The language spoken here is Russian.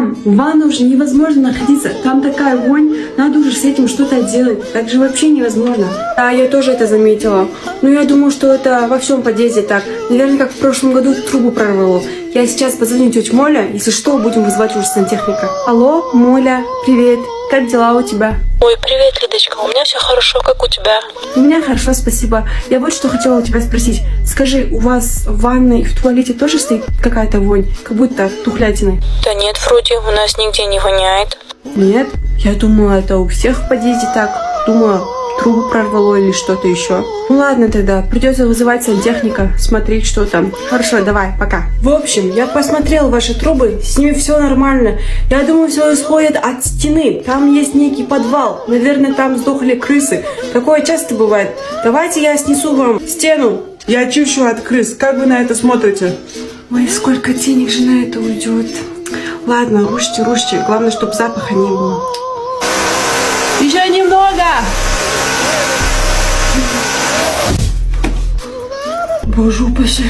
Мам, в ванной уже невозможно находиться. Там такая вонь. Надо уже с этим что-то делать. Так же вообще невозможно. Да, я тоже это заметила. Но я думаю, что это во всем подъезде так. Наверное, как в прошлом году трубу прорвало. Я сейчас позвоню тете Моля. Если что, будем вызывать уже сантехника. Алло, Моля, привет. Как дела у тебя? Ой, привет, Лидочка. У меня все хорошо, как у тебя? У меня хорошо, спасибо. Я вот что хотела у тебя спросить. Скажи, у вас в ванной и в туалете тоже стоит какая-то вонь? Как будто тухлятины. Да нет, вроде у нас нигде не воняет. Нет? Я думала, это у всех в подъезде так. Думала, трубу прорвало или что-то еще. Ну ладно тогда, придется вызывать сантехника, смотреть, что там. Хорошо, давай, пока. В общем, я посмотрел ваши трубы, с ними все нормально. Я думаю, все исходит от стены. Там есть некий подвал. Наверное, там сдохли крысы. Такое часто бывает. Давайте я снесу вам стену. Я чищу от крыс. Как вы на это смотрите? Ой, сколько денег же на это уйдет. Ладно, рушьте, рушьте. Главное, чтобы запаха не было. Еще немного! Боже упаси.